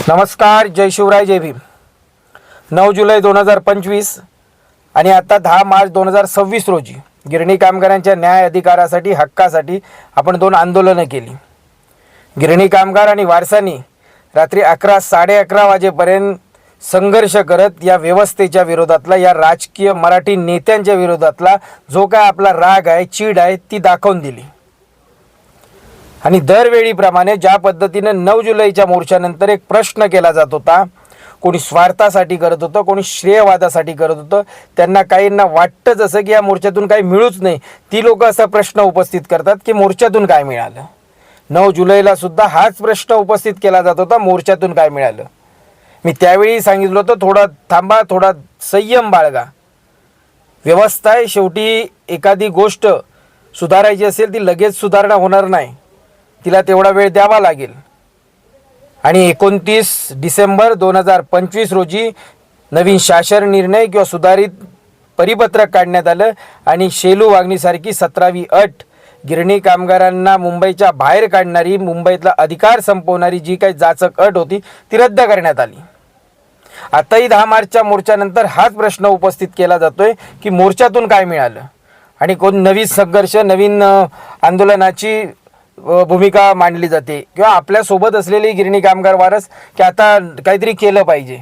नमस्कार, जय शिवराय, जय भीम। 9 जुलै 2025 आणि आता 10 मार्च 2026 रोजी गिरणी कामगारांच्या न्याय अधिकारासाठी हक्कासाठी आपण 2 आंदोलनं केली। गिरणी कामगार आणि वारसांनी रात्री 11 साडे 11 वाजेपर्यंत संघर्ष करत या व्यवस्थेच्या विरोधातला, या राजकीय मराठी नेत्यांच्या विरोधातला जो काय आपला राग आहे, चीड आहे, ती दाखवून दिली। आणि दरवेळीप्रमाणे ज्या पद्धतीने 9 जुलैच्या मोर्चानंतर एक प्रश्न केला जात होता, कोणी स्वार्थासाठी करत होतं, कोणी श्रेयवादासाठी करत होतं, त्यांना काहींना वाटतं जसं की या मोर्चातून काही मिळूच नाही, ती लोक असा प्रश्न उपस्थित करतात की मोर्चातून काय मिळालं। 9 जुलैला सुद्धा हाच प्रश्न उपस्थित केला जात होता, मोर्चातून काय मिळालं। मी त्यावेळी सांगितलं होतं, थोडा थांबा, थोडा संयम बाळगा। व्यवस्था आहे, शेवटी एखादी गोष्ट सुधारायची असेल ती लगेच सुधारणा होणार नाही, तिला तेवढा वेळ द्यावा लागेल। आणि 29 डिसेंबर 2025 रोजी नवीन शासन निर्णय किंवा सुधारित परिपत्रक काढण्यात आलं आणि शेलू वागणीसारखी 17वी अट, गिरणी कामगारांना मुंबईच्या बाहेर काढणारी, मुंबईतला अधिकार संपवणारी जी काही जाचक अट होती ती रद्द करण्यात आली। आताही 10 मार्चच्या मोर्चानंतर हाच प्रश्न उपस्थित केला जातोय की मोर्चातून काय मिळालं आणि कोण नवीन संघर्ष, नवीन आंदोलनाची भूमिका मांडली जाते किंवा आपल्यासोबत असलेली गिरणी कामगार वारस की आता काहीतरी केलं पाहिजे।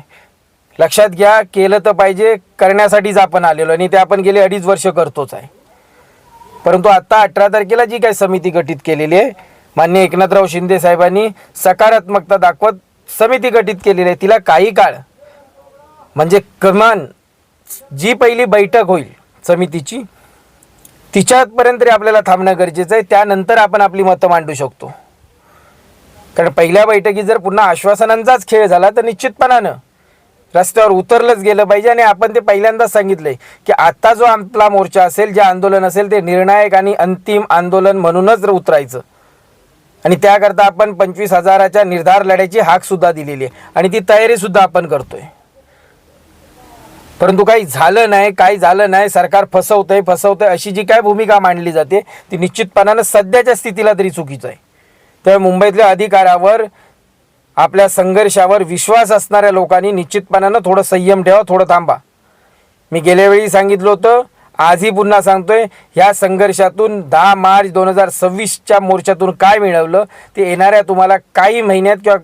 लक्षात घ्या, केलं तर पाहिजे, करण्यासाठीच आपण आलेलो आणि ते आपण गेले 2.5 वर्ष करतोच आहे। परंतु आता 18 तारखेला जी काही समिती गठीत केलेली आहे, माननीय एकनाथराव शिंदे साहेबांनी सकारात्मकता दाखवत समिती गठीत केलेली आहे, तिला काही काळ म्हणजे किमान जी पहिली बैठक होईल समितीची तिच्यापर्यंत तरी आपल्याला थांबणं गरजेचं आहे, त्यानंतर आपण आपली मतं मांडू शकतो। कारण पहिल्या बैठकीत जर पुन्हा आश्वासनांचाच खेळ झाला तर निश्चितपणानं रस्त्यावर उतरलंच गेलं पाहिजे। आणि आपण ते पहिल्यांदाच सांगितलंय की आता जो आपला मोर्चा असेल, जे आंदोलन असेल, ते निर्णायक आणि अंतिम आंदोलन म्हणूनच उतरायचं आणि त्याकरता आपण 25,000च्या निर्धार लढ्याची हाकसुद्धा दिलेली आहे आणि ती तयारीसुद्धा आपण करतोय। परंतु काही झालं नाही, सरकार फसवतंय अशी जी काय भूमिका मांडली जाते ती निश्चितपणानं सध्याच्या स्थितीला तरी चुकीचं आहे। तर मुंबईतल्या अधिकारावर, आपल्या संघर्षावर विश्वास असणाऱ्या लोकांनी निश्चितपणानं थोडं संयम ठेवा, थोडं थांबा। मी गेल्या वेळी सांगितलं होतं, आजही पुन्हा सांगतोय, ह्या संघर्षातून 10 मार्च 2026च्या मोर्चातून काय मिळवलं ते येणाऱ्या तुम्हाला काही महिन्यात किंवा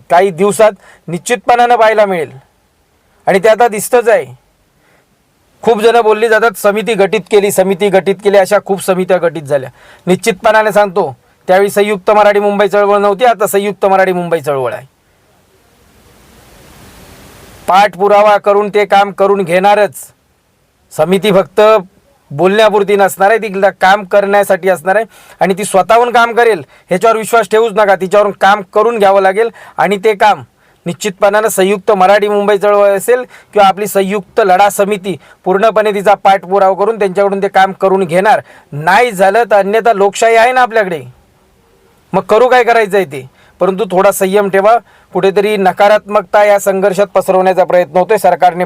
काही दिवसात निश्चितपणानं पाहायला मिळेल। आणि ते आता दिसतंच आहे। खूप जण बोलली जातात समिती गठीत केली, अशा खूप समित्या गठीत झाल्या। निश्चितपणाने सांगतो, त्यावेळी संयुक्त मराठी मुंबई चळवळ नव्हती, आता संयुक्त मराठी मुंबई चळवळ आहे। पाठपुरावा करून ते काम करून घेणारच। समिती फक्त बोलण्यापुरती नसणार आहे, ती काम करण्यासाठी असणार आहे आणि ती स्वतःहून काम करेल ह्याच्यावर विश्वास ठेवूच नका, तिच्यावरून काम करून घ्यावं लागेल। आणि ते काम निश्चितपणानं संयुक्त मराठी मुंबई चळवळ असेल किंवा आपली संयुक्त लढा समिती पूर्णपणे तिचा पाठपुरावा करून त्यांच्याकडून ते काम करून घेणार। नाही झालं तर अन्यथा लोकशाही आहे ना आपल्याकडे, मग करू काय करायचं आहे ते। परंतु थोडा संयम ठेवा। कुठेतरी नकारात्मकता या संघर्षात पसरवण्याचा प्रयत्न होतोय। सरकारने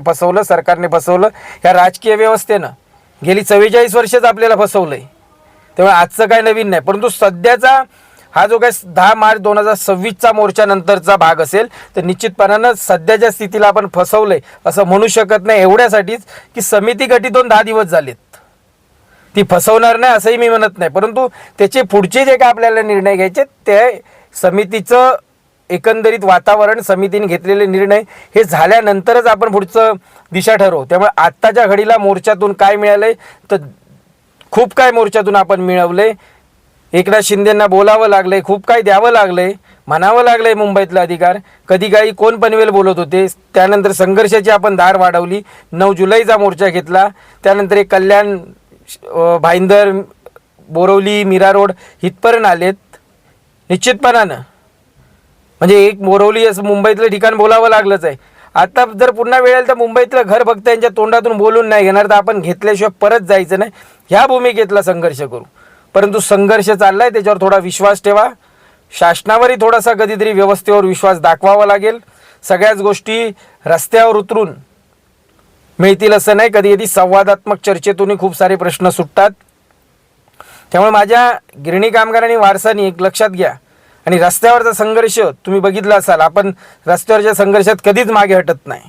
फसवलं, या राजकीय व्यवस्थेनं गेली 44 वर्षच आपल्याला फसवलंय। त्यामुळे आजचं काय नवीन नाही, परंतु सध्याचा हा जो काय 10 मार्च 2026चा मोर्चा नंतरचा भाग असेल तर निश्चितपणानं सध्याच्या स्थितीला आपण फसवलंय असं म्हणू शकत नाही। एवढ्यासाठीच की समिती गठीत होऊन 10 दिवस झालेत, ती फसवणार नाही असंही मी म्हणत नाही, परंतु त्याचे पुढचे जे काय आपल्याला निर्णय घ्यायचे ते समितीचं एकंदरीत वातावरण, समितीने घेतलेले निर्णय हे झाल्यानंतरच आपण पुढचं दिशा ठरवू। त्यामुळे आत्ताच्या घडीला मोर्चातून काय मिळालंय तर खूप काय मोर्चातून आपण मिळवलंय। एकनाथ शिंदेंना बोलावं लागलंय, खूप काही द्यावं लागलंय, म्हणावं लागलंय मुंबईतला अधिकार। कधी काही कोण पनवेल बोलत होते, त्यानंतर संघर्षाची आपण धार वाढवली, 9 जुलैचा मोर्चा घेतला, त्यानंतर एक कल्याण, भाईंदर, बोरवली, मीरा रोड इथपर्यंत आलेत। निश्चितपणानं म्हणजे एक बोरवली असं मुंबईतलं ठिकाण बोलावं लागलंच आहे। आता जर पुन्हा वेळ आली तर मुंबईतलं घर फक्त यांच्या तोंडातून बोलून नाही घेणार, तर आपण घेतल्याशिवाय परत जायचं नाही, ह्या भूमिकेतला संघर्ष करू। परंतु संघर्ष चाललाय, त्याच्यावर थोडा विश्वास ठेवा। शासनावरही थोडासा कधीतरी व्यवस्थेवर विश्वास दाखवावा लागेल। सगळ्याच गोष्टी रस्त्यावर उतरून मिळतील असं नाही, कधी कधी संवादात्मक चर्चेतूनही खूप सारे प्रश्न सुटतात। त्यामुळे माझ्या गिरणी कामगार आणि वारसांनी एक लक्षात घ्या, आणि रस्त्यावरचा संघर्ष तुम्ही बघितला असाल, आपण रस्त्यावरच्या संघर्षात कधीच मागे हटत नाही,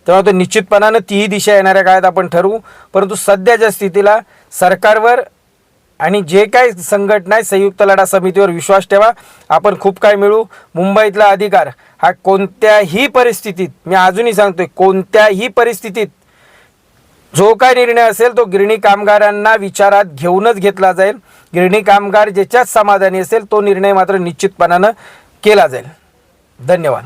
तेव्हा तो निश्चितपणानं तीही दिशा येणाऱ्या काळात आपण ठरवू. परंतु सध्याच्या स्थितीला सरकारवर आणि जे काही संघटना आहे संयुक्त लढा समितीवर विश्वास ठेवा. आपण खूप काय मिळू. मुंबईतला अधिकार हा कोणत्याही परिस्थितीत, मी अजूनही सांगतोय, कोणत्याही परिस्थितीत जो काय निर्णय असेल तो गिरणी कामगारांना विचारात घेऊनच घेतला जाईल. गिरणी कामगार ज्याच्यात समाधानी असेल तो निर्णय मात्र निश्चितपणानं केला जाईल. धन्यवाद.